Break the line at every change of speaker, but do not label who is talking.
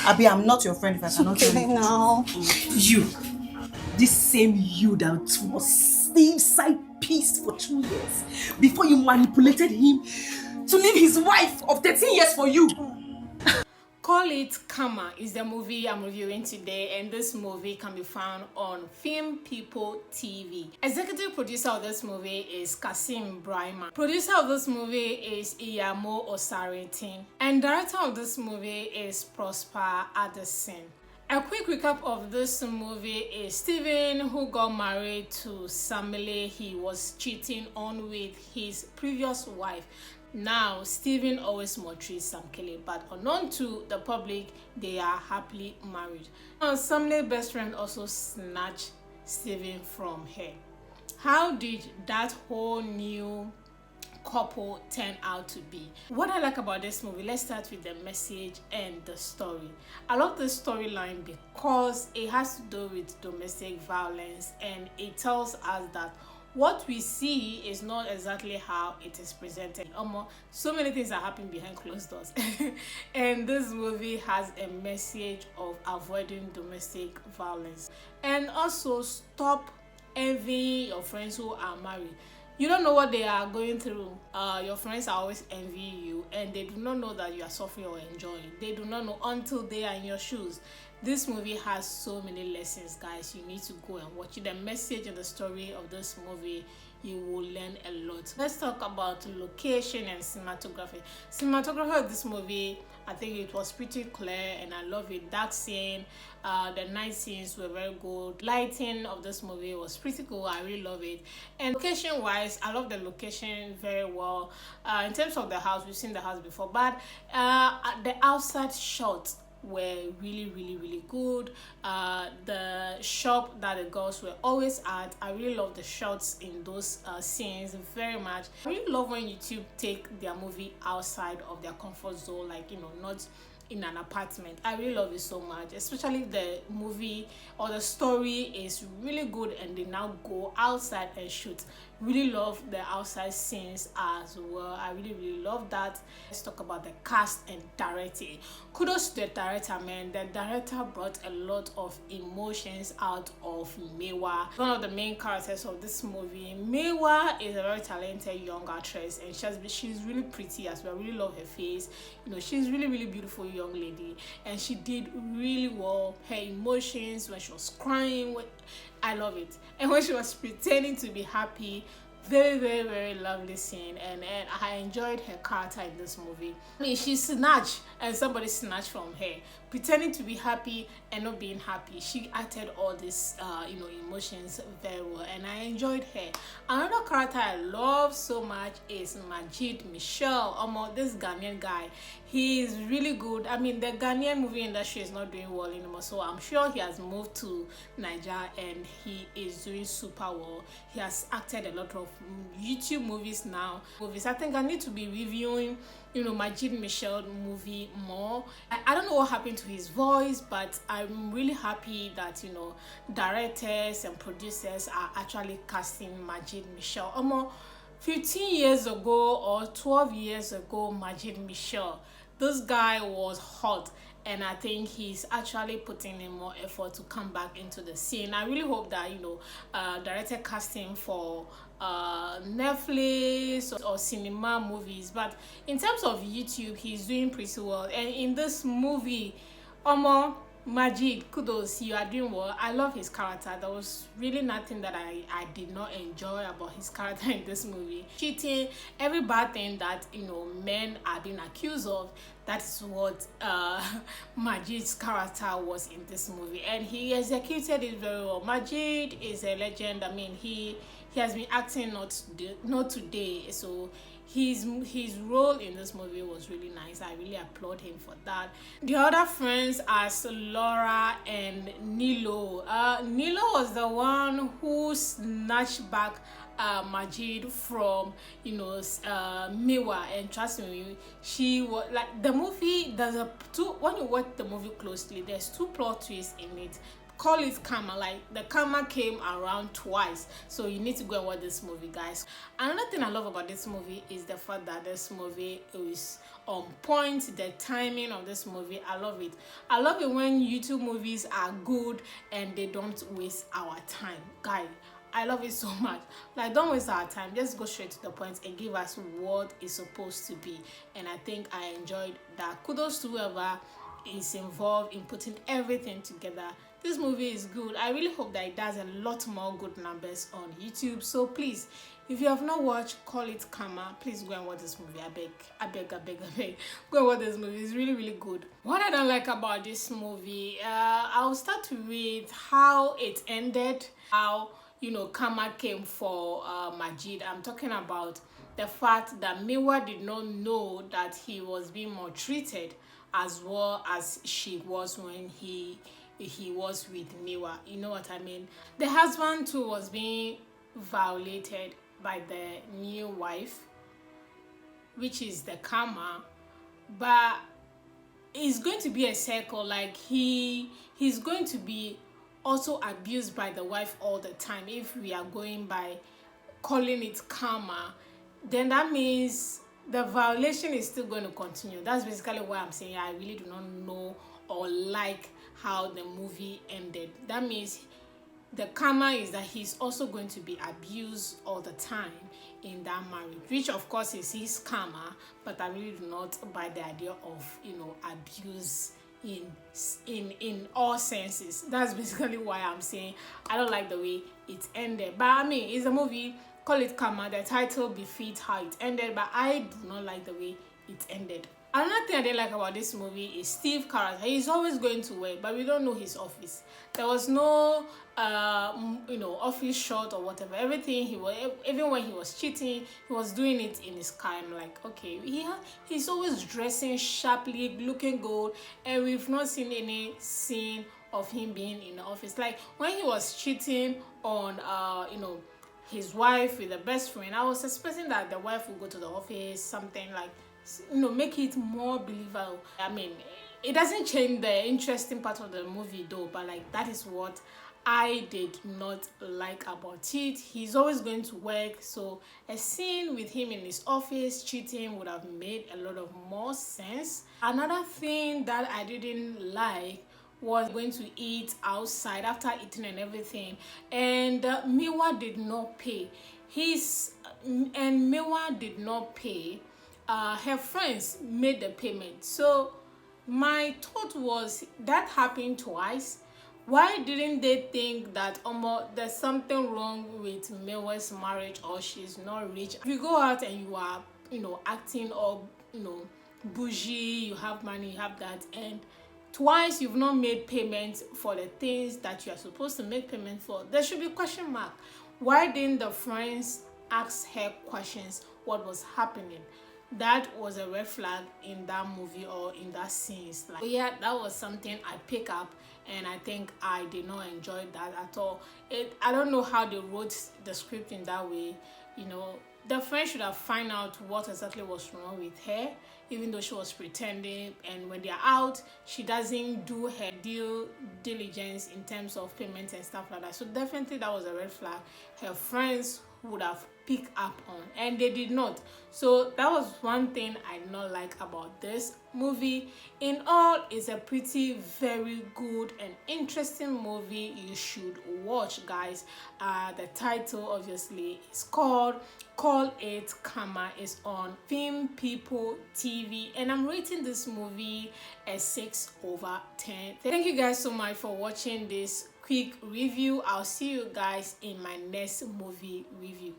Abi, I'm not your friend if I cannot tell
Okay,
you.
now.
You, this same you that was same side piece for 2 years before you manipulated him to leave his wife of 13 years for you.
Call It Karma is the movie I'm reviewing today, and this movie can be found on Film People TV. Executive producer of this movie is Kasim Brahima. Producer of this movie is Iyamo Osaritin, and director of this movie is Prosper Addison. A quick recap of this movie is Stephen, who got married to Samile, he was cheating on with his previous wife. Now, Stephen always maltreats Samkele, but unknown to the public, they are happily married. Now, Samile's best friend also snatched Stephen from her. How did that whole new couple turn out to be? What I like about this movie, let's start with the message and the story. I love the storyline because it has to do with domestic violence, and it tells us that what we see is not exactly how it is presented. So many things are happening behind closed doors. And this movie has a message of avoiding domestic violence, and also stop envying your friends who are married. You don't know what they are going through. Your friends are always envying you, and they do not know that you are suffering or enjoying. They do not know until they are in your shoes. This movie has so many lessons, guys. You need to go and watch it. The message and the story of this movie, you will learn a lot. Let's talk about location and cinematography. Cinematography of this movie, I think it was pretty clear, and I love it. Dark scene, the night scenes were very good. Lighting of this movie was pretty cool. I really love it. And location wise, I love the location very well. In terms of the house, we've seen the house before, but the outside shots were really good. The shop that the girls were always at, I really love the shots in those scenes very much. I really love when YouTube take their movie outside of their comfort zone, like, not in an apartment. I really love it so much, especially if the movie or the story is really good and they now go outside and shoot. Really love the outside scenes as well. I really love that. Let's talk about the cast and directing. Kudos to the director, man. The director brought a lot of emotions out of Maywa, one of the main characters of this movie. Maywa is a very talented young actress, and she's really pretty as well. I really love her face. She's really beautiful young lady, and she did really well. Her emotions when she was crying, I love it. And when she was pretending to be happy, very lovely scene, and I enjoyed her character in this movie. I mean, she snatched and somebody snatched from her, pretending to be happy and not being happy. She acted all these emotions very well, and I enjoyed her. Another character I love so much is Majid Michel. This Ghanaian guy, he is really good. I mean, the Ghanaian movie industry is not doing well anymore, so I'm sure he has moved to Nigeria and he is doing super well. He has acted a lot of YouTube movies now. I think I need to be reviewing Majid Michel movie more. I don't know what happened to his voice, but I'm really happy that directors and producers are actually casting Majid Michel. 15 years ago or 12 years ago, Majid Michel, this guy was hot, and I think he's actually putting in more effort to come back into the scene. I really hope that director casting for Netflix or cinema movies, but in terms of YouTube, he's doing pretty well. And in this movie, Majid, kudos, you are doing well. I love his character. There was really nothing that I did not enjoy about his character in this movie. Cheating, every bad thing that men are being accused of, that's what Majid's character was in this movie, and he executed it very well. Majid is a legend. I mean, he has been acting not today, so his role in this movie was really nice. I really applaud him for that. The other friends are Laura and Nino. Nino was the one who snatched back Majid from Miwa, and trust me, she was like, the movie, when you watch the movie closely, there's two plot twists in it. call it karma. Like, the karma came around twice, so you need to go and watch this movie, guys. Another thing I love about this movie is the fact that this movie is on point. The timing of this movie, I love it. I love it when YouTube movies are good and they don't waste our time, guys. I love it so much. Like, don't waste our time, just go straight to the point and give us what it's supposed to be. And I think I enjoyed that. Kudos to whoever is involved in putting everything together. This movie is good. I really hope that it does a lot more good numbers on YouTube. So please, if you have not watched Call It Karma, please go and watch this movie. I beg. Go and watch this movie. It's really, really good. What I don't like about this movie, I'll start with how it ended. How, you know, karma came for Majid. I'm talking about the fact that Miwa did not know that he was being maltreated as well as she was when he was with Miwa. You know what I mean? The husband too was being violated by the new wife, which is the karma, but it's going to be a circle. Like, he's going to be also abused by the wife all the time. If we are going by calling it karma, then that means the violation is still going to continue. That's basically why I'm saying I really do not know or like how the movie ended. That means the karma is that he's also going to be abused all the time in that marriage, which of course is his karma, but I really do not buy the idea of, you know, abuse in all senses. That's basically why I'm saying I don't like the way it ended. But I mean, it's a movie, Call It Karma. The title befits how it ended, but I do not like the way it ended. Another thing I didn't like about this movie is Steve's character. He's always going to work, but we don't know his office. There was no you know, office shot or whatever. Everything he was, even when he was cheating, he was doing it in his car. I'm like, okay, he's always dressing sharply, looking good, and we've not seen any scene of him being in the office. Like, when he was cheating on you know, his wife with the best friend, I was expecting that the wife would go to the office, something like, you know, make it more believable. I mean, it doesn't change the interesting part of the movie though, but like, that is what I did not like about it. He's always going to work, so a scene with him in his office cheating would have made a lot of more sense. Another thing that I didn't like was going to eat outside after eating and everything, and Miwa did not pay. Miwa did not pay. Her friends made the payment. So my thought was, that happened twice. Why didn't they think that there's something wrong with Miwa's marriage, or she's not rich? If you go out and you are, you know, acting all, you know, bougie, you have money, you have that, and twice you've not made payments for the things that you are supposed to make payment for, there should be a question mark. Why didn't the friends ask her questions? What was happening? That was a red flag in that movie or in that scene. Like, yeah, that was something I pick up, and I think I did not enjoy that at all. I don't know how they wrote the script in that way. You know, the friend should have found out what exactly was wrong with her, even though she was pretending, and when they're out, she doesn't do her due diligence in terms of payments and stuff like that. So definitely that was a red flag. Her friends would have picked up on, and they did not. So that was one thing I did not like about this movie. In all, it's a pretty very good and interesting movie. You should watch, guys. The title obviously is called Call It Karma. Is on Film People TV, and I'm rating this movie a 6/10. Thank you guys so much for watching this quick review. I'll see you guys in my next movie review.